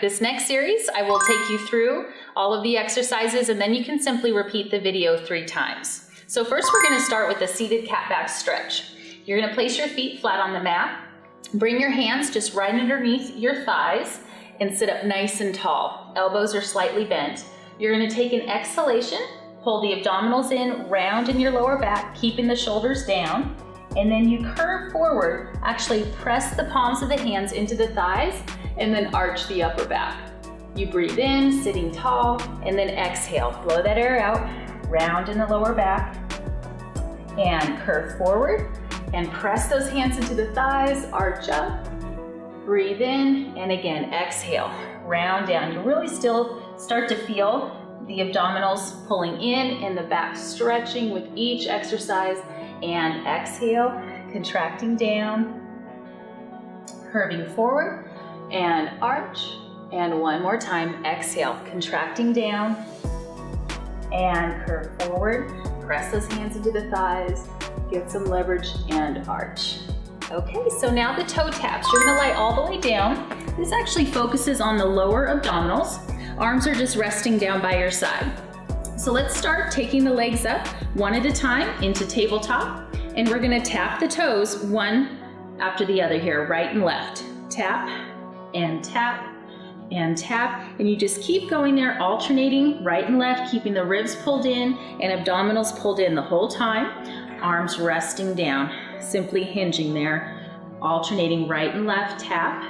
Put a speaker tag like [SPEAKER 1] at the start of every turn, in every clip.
[SPEAKER 1] this next series, I will take you through all of the exercises and then you can simply repeat the video 3 times. So first we're gonna start with a seated cat back stretch. You're gonna place your feet flat on the mat, bring your hands just right underneath your thighs and sit up nice and tall. Elbows are slightly bent. You're gonna take an exhalation, pull the abdominals in, round in your lower back, keeping the shoulders down, and then you curve forward. Actually press the palms of the hands into the thighs and then arch the upper back. You breathe in, sitting tall, and then exhale. Blow that air out, round in the lower back, and curve forward, and press those hands into the thighs, arch up, breathe in, and again, exhale, round down. You really still start to feel the abdominals pulling in and the back stretching with each exercise, and exhale, contracting down, curving forward, and arch, and one more time, exhale, contracting down, and curve forward, press those hands into the thighs, get some leverage, and arch. Okay, so now the toe taps. You're gonna lie all the way down. This actually focuses on the lower abdominals. Arms are just resting down by your side. So let's start taking the legs up one at a time into tabletop, and we're gonna tap the toes one after the other here, right and left. Tap, and tap, and tap, and you just keep going there, alternating right and left, keeping the ribs pulled in and abdominals pulled in the whole time. Arms resting down, simply hinging there, alternating right and left, tap,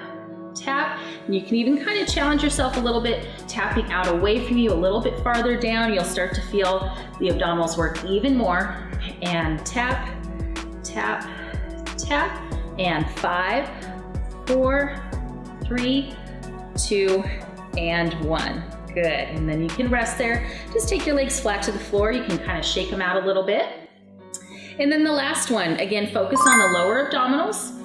[SPEAKER 1] tap, and you can even kind of challenge yourself a little bit, tapping out away from you a little bit farther down. You'll start to feel the abdominals work even more, and tap, tap, tap, and 5, 4, 3, 2, and 1. Good, and then you can rest there. Just take your legs flat to the floor. You can kind of shake them out a little bit. And then the last one, again, focus on the lower abdominals.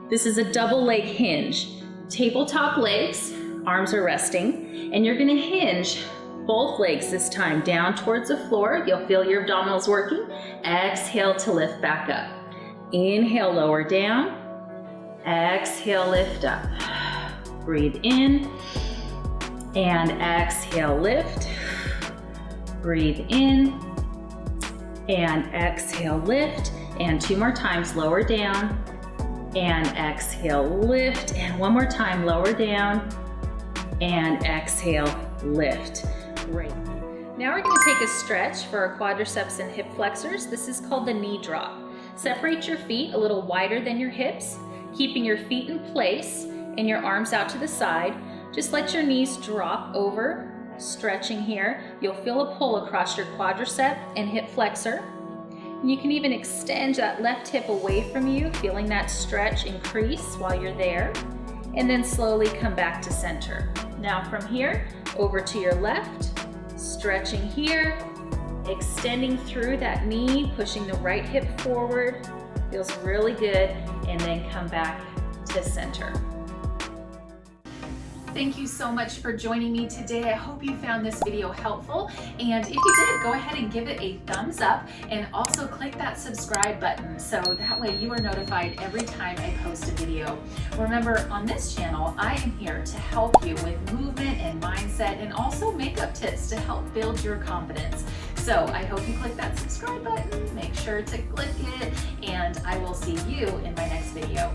[SPEAKER 1] This is a double leg hinge. Tabletop legs, arms are resting, and you're gonna hinge both legs this time down towards the floor. You'll feel your abdominals working. Exhale to lift back up. Inhale, lower down. Exhale, lift up. Breathe in, and exhale, lift. Breathe in, and exhale, lift. And 2 more times, lower down, and exhale, lift. And 1 more time, lower down, and exhale, lift. Great. Now we're going to take a stretch for our quadriceps and hip flexors. This is called the knee drop. Separate your feet a little wider than your hips, keeping your feet in place and your arms out to the side. Just let your knees drop over, stretching here. You'll feel a pull across your quadricep and hip flexor. And you can even extend that left hip away from you, feeling that stretch increase while you're there. And then slowly come back to center. Now from here, over to your left, stretching here, extending through that knee, pushing the right hip forward. Feels really good. And then come back to center. Thank you so much for joining me today. I hope you found this video helpful. And if you did, go ahead and give it a thumbs up and also click that subscribe button so that way you are notified every time I post a video. Remember, on this channel, I am here to help you with movement and mindset and also makeup tips to help build your confidence. So I hope you click that subscribe button, make sure to click it, and I will see you in my next video.